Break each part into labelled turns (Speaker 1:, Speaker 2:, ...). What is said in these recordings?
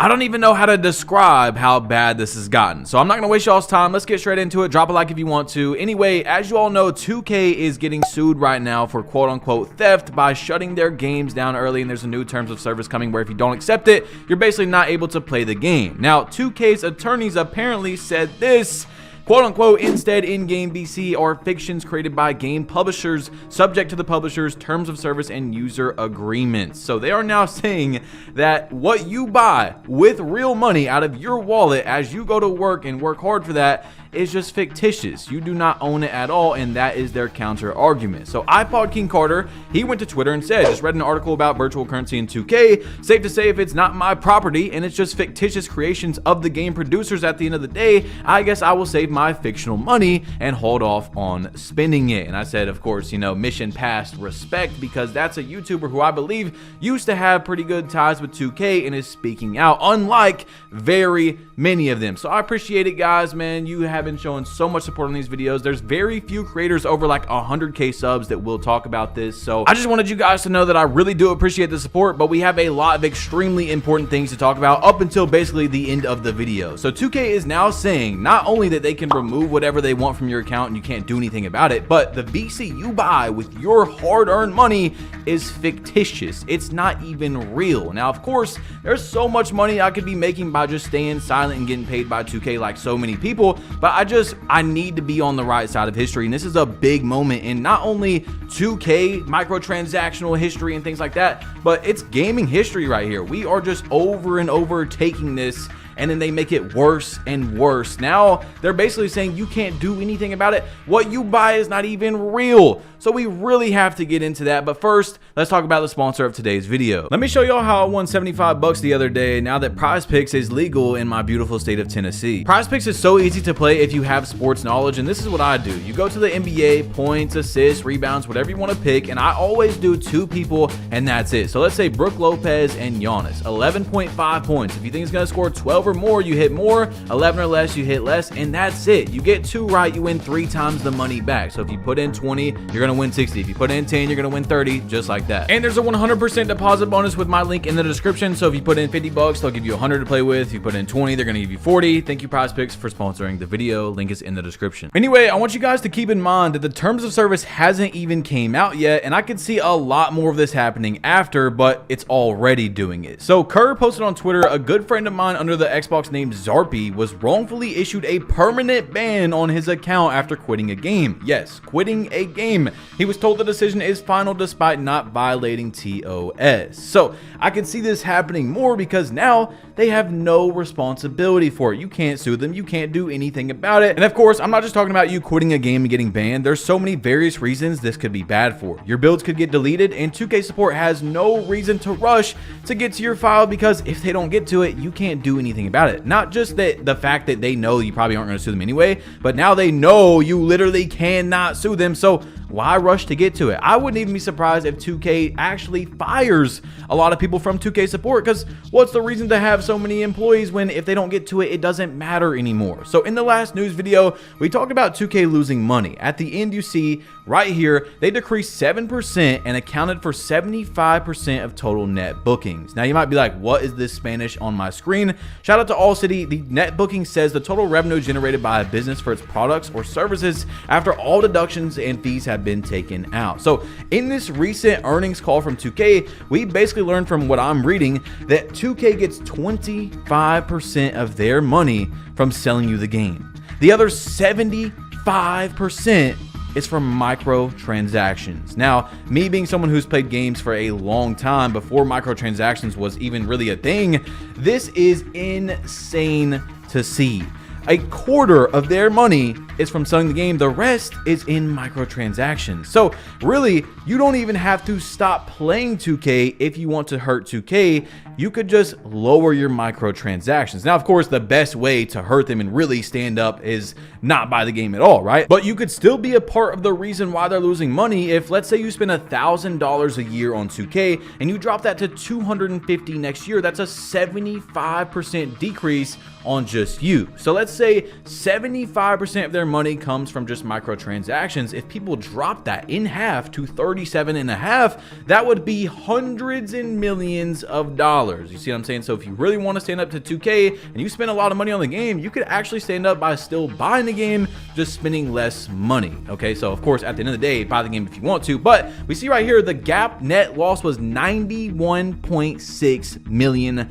Speaker 1: I don't even know how to describe how bad this has gotten. So I'm not going to waste y'all's time. Let's get straight into it. Drop a like if you want to. Anyway, as you all know, 2K is getting sued right now for quote unquote theft by shutting their games down early, and there's a new terms of service coming where if you don't accept it, you're basically not able to play the game. Now, 2K's attorneys apparently said this: quote unquote, instead, in-game BC are fictions created by game publishers subject to the publisher's terms of service and user agreements. So they are now saying that what you buy with real money out of your wallet as you go to work and work hard for that is just fictitious. You do not own it at all, and that is their counter argument. So iPod King Carter, he went to Twitter and said, just read an article about virtual currency in 2K. Safe to say, if it's not my property and it's just fictitious creations of the game producers at the end of the day, I guess I will save my fictional money and hold off on spending it. And I said, of course, you know, mission passed, respect, because that's a YouTuber who I believe used to have pretty good ties with 2K and is speaking out, unlike very many of them. So I appreciate it, guys, man. You have been showing so much support on these videos. There's very few creators over like 100K subs that will talk about this. So I just wanted you guys to know that I really do appreciate the support, but we have a lot of extremely important things to talk about up until basically the end of the video. So 2K is now saying not only that they can remove whatever they want from your account and you can't do anything about it, but the BC you buy with your hard-earned money is fictitious. It's not even real. Now, of course, there's so much money I could be making by just staying silent and getting paid by 2K like so many people, but I need to be on the right side of history, and this is a big moment in not only 2K microtransactional history and things like that, but it's gaming history right here. We are just over and over taking this, and then they make it worse and worse. Now they're basically saying you can't do anything about it. What you buy is not even real. So we really have to get into that. But first, let's talk about the sponsor of today's video. Let me show y'all how I won 75 bucks the other day now that PrizePicks is legal in my beautiful state of Tennessee. PrizePicks is so easy to play if you have sports knowledge, and this is what I do. You go to the NBA, points, assists, rebounds, whatever you want to pick, and I always do 2 people, and that's it. So let's say Brook Lopez and Giannis, 11.5 points. If you think he's going to score 12 or more, you hit more. 11 or less, you hit less, and that's it. You get 2 right, you win 3 times the money back. So if you put in 20, you're going to win 60. If you put in 10, you're going to win 30, just like that. And there's a 100% deposit bonus with my link in the description. So if you put in 50 bucks, they'll give you 100 to play with. If you put in 20, they're going to give you 40. Thank you, PrizePicks, for sponsoring the video. Link is in the description. Anyway, I want you guys to keep in mind that the terms of service hasn't even came out yet, and I could see a lot more of this happening after, but it's already doing it. So Kerr posted on Twitter, a good friend of mine under the Xbox named Zarpy was wrongfully issued a permanent ban on his account after quitting a game. Yes, quitting a game. He was told the decision is final despite not violating TOS. So I can see this happening more because now they have no responsibility for it. You can't sue them. You can't do anything about it. And of course, I'm not just talking about you quitting a game and getting banned. There's so many various reasons this could be bad for. Your builds could get deleted, and 2K support has no reason to rush to get to your file because if they don't get to it, you can't do anything about it. Not just that the fact that they know you probably aren't going to sue them anyway, but now they know you literally cannot sue them. So why rush to get to it? I wouldn't even be surprised if 2K actually fires a lot of people from 2K support, because what's the reason to have so many employees when if they don't get to it, it doesn't matter anymore? So in the last news video, we talked about 2K losing money. At the end, you see right here, they decreased 7% and accounted for 75% of total net bookings. Now you might be like, what is this Spanish on my screen? Shout out to All City. The net booking says the total revenue generated by a business for its products or services after all deductions and fees have been taken out. So in this recent earnings call from 2K, we basically learned from what I'm reading that 2K gets 25% of their money from selling you the game. The other 75% is from microtransactions. Now, me being someone who's played games for a long time before microtransactions was even really a thing, this is insane to see. A quarter of their money is from selling the game. The rest is in microtransactions. So really, you don't even have to stop playing 2K if you want to hurt 2K. You could just lower your microtransactions. Now, of course, the best way to hurt them and really stand up is not buy the game at all, right? But you could still be a part of the reason why they're losing money if, let's say, you spend $1,000 a year on 2K and you drop that to $250 next year. That's a 75% decrease on just you. So let's let's say 75% of their money comes from just microtransactions. If people drop that in half to 37.5, that would be hundreds and millions of dollars. You see what I'm saying? So if you really want to stand up to 2K and you spend a lot of money on the game, you could actually stand up by still buying the game, just spending less money. Okay, so of course at the end of the day, buy the game if you want to, but we see right here the GAAP net loss was $91.6 million.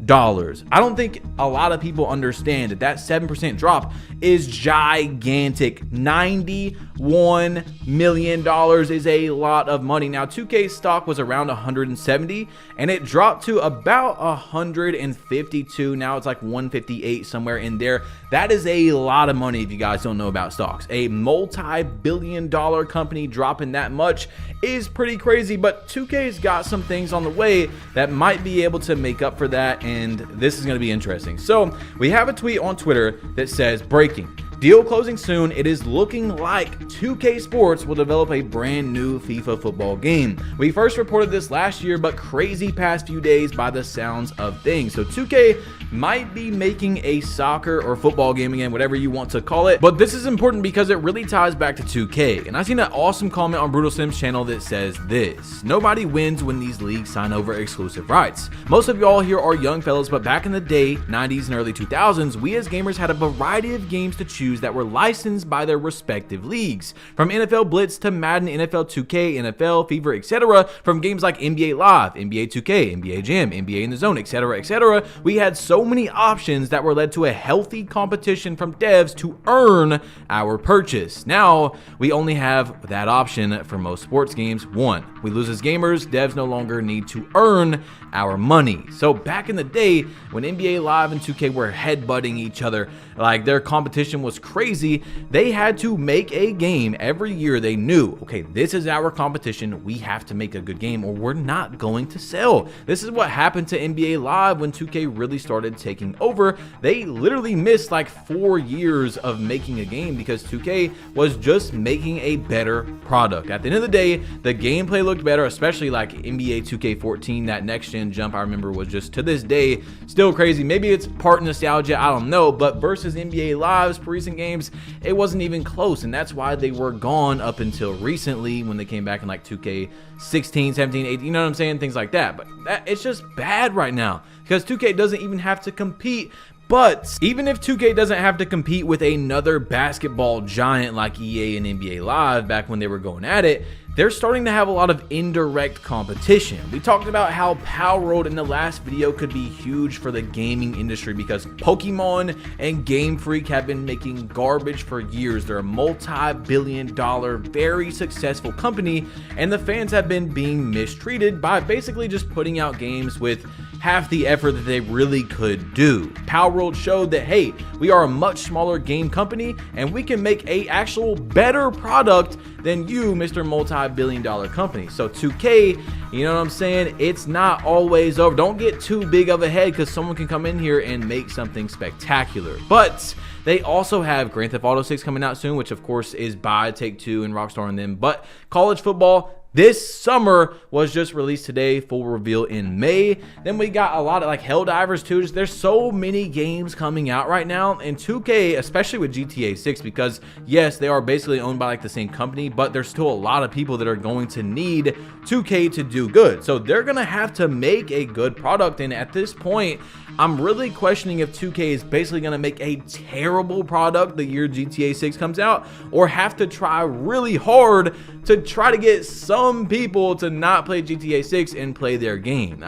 Speaker 1: I don't think a lot of people understand that 7% drop is gigantic. $91 million is a lot of money. Now 2K's stock was around 170 and it dropped to about 152. Now it's like 158, somewhere in there. That is a lot of money if you guys don't know about stocks. A multi-billion-dollar company dropping that much is pretty crazy, but 2K's got some things on the way that might be able to make up for that, and this is going to be interesting. So we have a tweet on Twitter that says, breaking, deal closing soon. It is looking like 2K Sports will develop a brand new FIFA football game. We first reported this last year, but crazy past few days by the sounds of things. So 2K might be making a soccer or football game again, whatever you want to call it. But this is important because it really ties back to 2K. And I seen an awesome comment on Brutal Sims channel that says this: nobody wins when these leagues sign over exclusive rights. Most of y'all here are young fellas, but back in the day, 90s and early 2000s, we as gamers had a variety of games to choose that were licensed by their respective leagues. From NFL Blitz to Madden, NFL 2K, NFL, FIFA, etc. From games like NBA Live, NBA 2K, NBA Jam, NBA in the Zone, etc., etc. We had so many options that were led to a healthy competition from devs to earn our purchase. Now, we only have that option for most sports games. One, we lose as gamers, devs no longer need to earn our money. So back in the day, when NBA Live and 2K were headbutting each other, like their competition was crazy, they had to make a game every year. They knew, okay, this is our competition, we have to make a good game or we're not going to sell. This is what happened to NBA Live when 2K really started taking over. They literally missed like 4 years of making a game because 2K was just making a better product. At the end of the day, the gameplay looked better, especially like NBA 2K14. That next gen jump, I remember, was just, to this day, still crazy. Maybe it's part nostalgia, I don't know, but versus NBA Live's recent games, it wasn't even close, and that's why they were gone up until recently when they came back in like 2K16, 17, 18, you know what I'm saying, things like that. But it's just bad right now because 2K doesn't even have to compete. But even if 2K doesn't have to compete with another basketball giant like EA and NBA Live back when they were going at it, they're starting to have a lot of indirect competition. We talked about how Palworld in the last video could be huge for the gaming industry because Pokemon and Game Freak have been making garbage for years. They're a multi-billion-dollar, very successful company, and the fans have been being mistreated by basically just putting out games with half the effort that they really could do. Palworld showed that, hey, we are a much smaller game company and we can make a actual better product than you, Mr. Multi-billion-dollar company. So 2K, you know what I'm saying? It's not always over. Don't get too big of a head because someone can come in here and make something spectacular. But they also have Grand Theft Auto 6 coming out soon, which of course is by Take-Two and Rockstar and them. But college football this summer was just released today, full reveal in May. Then we got a lot of like Helldivers 2. There's so many games coming out right now, and 2K, especially with GTA 6, because yes, they are basically owned by like the same company, but there's still a lot of people that are going to need 2K to do good. So they're gonna have to make a good product, and at this point, I'm really questioning if 2K is basically gonna make a terrible product the year GTA 6 comes out, or have to try really hard to try to get some people to not play GTA 6 and play their game.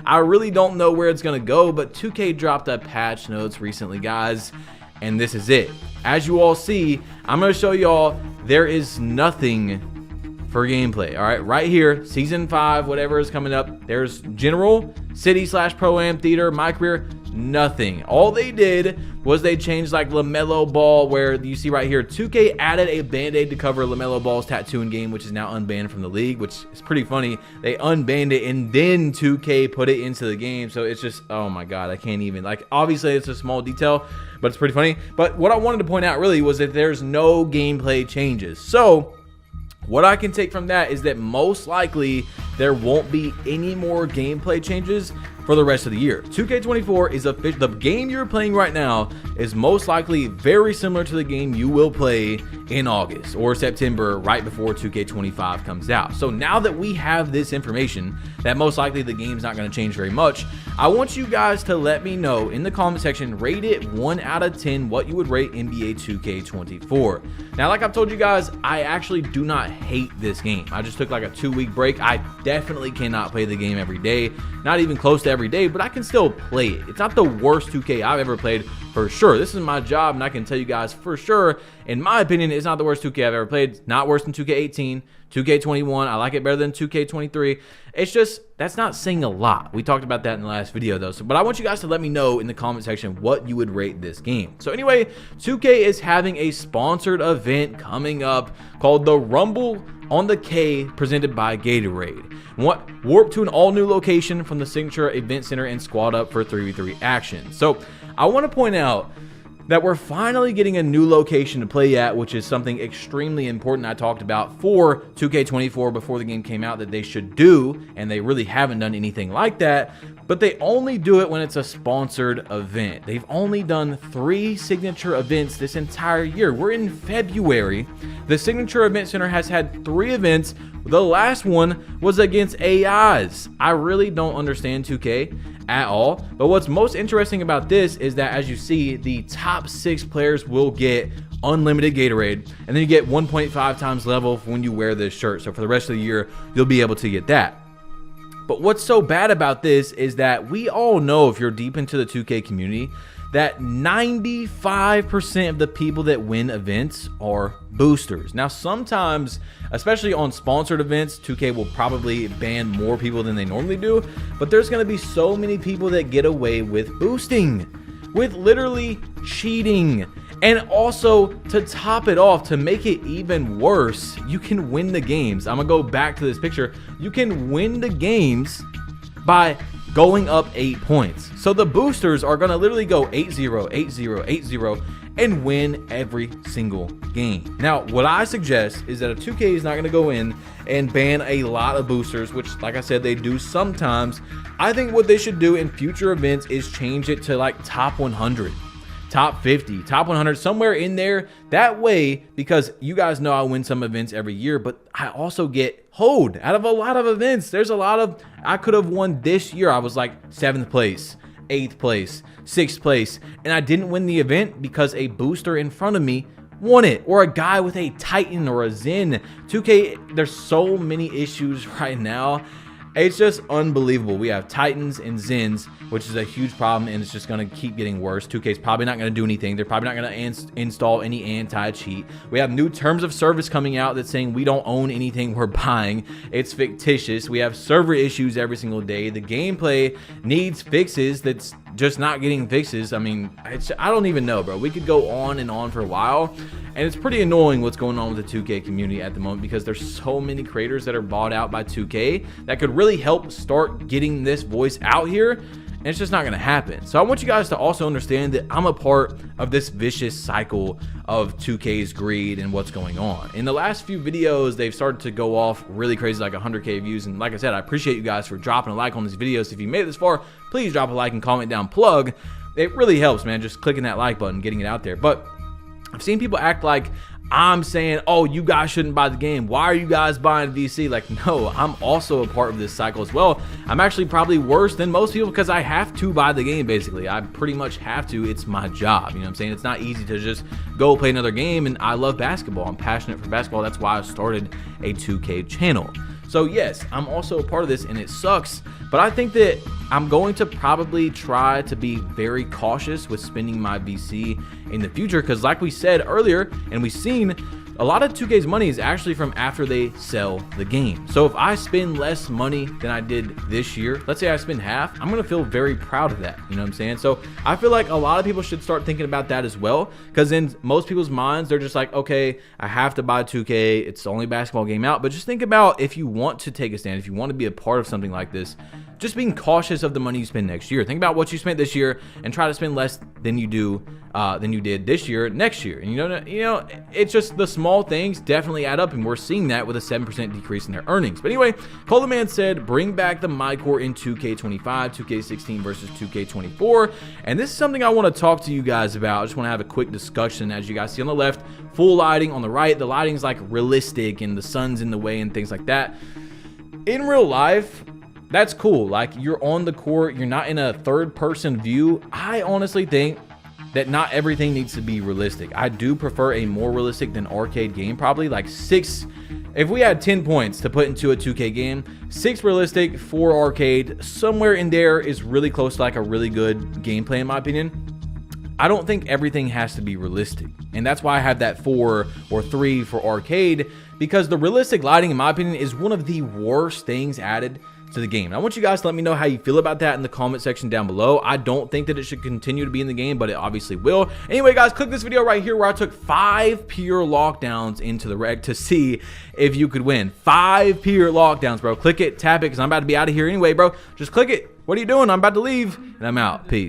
Speaker 1: I really don't know where it's gonna go, but 2K dropped a patch notes recently, guys, and this is it. As you all see, I'm gonna show y'all there is nothing for gameplay. All right, right here, season 5, whatever is coming up, there's general, city / pro-am, theater, my career, nothing. All they did was they changed like LaMelo Ball, where you see right here, 2K added a band-aid to cover LaMelo Ball's tattoo in game, which is now unbanned from the league, which is pretty funny. They unbanned it and then 2K put it into the game. So it's just, oh my God, I can't even, like, obviously it's a small detail, but it's pretty funny. But what I wanted to point out really was that there's no gameplay changes. So what I can take from that is that most likely there won't be any more gameplay changes for the rest of the year. 2K24 is the game you're playing right now is most likely very similar to the game you will play in August or September, right before 2K25 comes out. So now that we have this information that most likely the game's not going to change very much, I want you guys to let me know in the comment section, rate it 1 out of 10, what you would rate NBA 2K24. Now, like I've told you guys, I actually do not hate this game. I just took like a 2-week break. I definitely cannot play the game every day, not even close to every day, but I can still play it. It's not the worst 2K I've ever played, for sure. This is my job, and I can tell you guys for sure, in my opinion, it's not the worst 2K I've ever played. Not worse than 2K18, 2K21. I like it better than 2K23. It's just, that's not saying a lot. We talked about that in the last video though. But I want you guys to let me know in the comment section what you would rate this game. So anyway, 2K is having a sponsored event coming up called the Rumble on the K, presented by Gatorade. Warp to an all-new location from the Signature Event Center and squad up for 3v3 action. So I want to point out that we're finally getting a new location to play at, which is something extremely important I talked about for 2K24 before the game came out that they should do, and they really haven't done anything like that. But they only do it when it's a sponsored event. They've only done 3 signature events this entire year. We're in February. The Signature Event Center has had 3 events. The last one was against AIs. I really don't understand 2K at all. But what's most interesting about this is that, as you see, the top 6 players will get unlimited Gatorade, and then you get 1.5 times level when you wear this shirt. So for the rest of the year, you'll be able to get that. But what's so bad about this is that we all know, if you're deep into the 2K community, that 95% of the people that win events are boosters. Now, sometimes, especially on sponsored events, 2K will probably ban more people than they normally do, but there's going to be so many people that get away with boosting, with literally cheating. And also, to top it off, to make it even worse, you can win the games. I'm gonna go back to this picture. You can win the games by going up 8 points. So the boosters are gonna literally go 8-0, 8-0, 8-0, and win every single game. Now, what I suggest is that a 2K is not gonna go in and ban a lot of boosters, which, like I said, they do sometimes. I think what they should do in future events is change it to like top 100. Top 50, top 100, somewhere in there. That way, because you guys know I win some events every year, but I also get hoed out of a lot of events. There's a lot of, I could have won this year. I was like 7th place, 8th place, 6th place, and I didn't win the event because a booster in front of me won it, or a guy with a Titan or a Zen. 2K, there's so many issues right now. It's just unbelievable. We have Titans and Zens, which is a huge problem, and it's just going to keep getting worse. 2K's probably not going to do anything. They're probably not going to install any anti-cheat. We have new terms of service coming out that's saying we don't own anything we're buying. It's fictitious. We have server issues every single day. The gameplay needs fixes that's just not getting fixes. I mean, I don't even know, bro. We could go on and on for a while, and it's pretty annoying what's going on with the 2K community at the moment, because there's so many creators that are bought out by 2K that could really help start getting this voice out here, and it's just not going to happen. So I want you guys to also understand that I'm a part of this vicious cycle of 2K's greed and what's going on. In the last few videos, they've started to go off really crazy, like 100K views, and like I said, I appreciate you guys for dropping a like on these videos. If you made it this far, please drop a like and comment down plug. It really helps, man, just clicking that like button, getting it out there. But I've seen people act like I'm saying, oh, you guys shouldn't buy the game. Why are you guys buying VC? Like, no, I'm also a part of this cycle as well. I'm actually probably worse than most people because I have to buy the game, basically. I pretty much have to. It's my job. You know what I'm saying? It's not easy to just go play another game, and I love basketball. I'm passionate for basketball. That's why I started a 2K channel. So yes, I'm also a part of this, and it sucks, but I think that I'm going to probably try to be very cautious with spending my VC in the future, because like we said earlier, and we've seen, a lot of 2K's money is actually from after they sell the game. So if I spend less money than I did this year, let's say I spend half, I'm gonna feel very proud of that. You know what I'm saying? So I feel like a lot of people should start thinking about that as well, because in most people's minds, they're just like, okay, I have to buy 2K. It's the only basketball game out. But just think about, if you want to take a stand, if you want to be a part of something like this, just being cautious of the money you spend next year. Think about what you spent this year and try to spend less than you did this year next year. And you know, it's just the small things definitely add up, and we're seeing that with a 7% decrease in their earnings. But anyway, Coleman said, bring back the MyCourt in 2K25, 2K16 versus 2K24. And this is something I want to talk to you guys about. I just want to have a quick discussion. As you guys see on the left, full lighting. On the right, the lighting is like realistic and the sun's in the way and things like that. In real life, that's cool. Like, you're on the court, you're not in a third person view. I honestly think that not everything needs to be realistic. I do prefer a more realistic than arcade game, probably like 6. If we had 10 points to put into a 2K game, 6 realistic, 4 arcade, somewhere in there is really close to like a really good gameplay in my opinion. I don't think everything has to be realistic, and that's why I have that 4 or 3 for arcade, because the realistic lighting, in my opinion, is one of the worst things added to the game. I want you guys to let me know how you feel about that in the comment section down below. I don't think that it should continue to be in the game, but it obviously will. Anyway, guys, click this video right here where I took 5 pure lockdowns into the reg to see if you could win. 5 pure lockdowns, bro. Click it, tap it, because I'm about to be out of here anyway, bro. Just click it. What are you doing? I'm about to leave, and I'm out. Peace.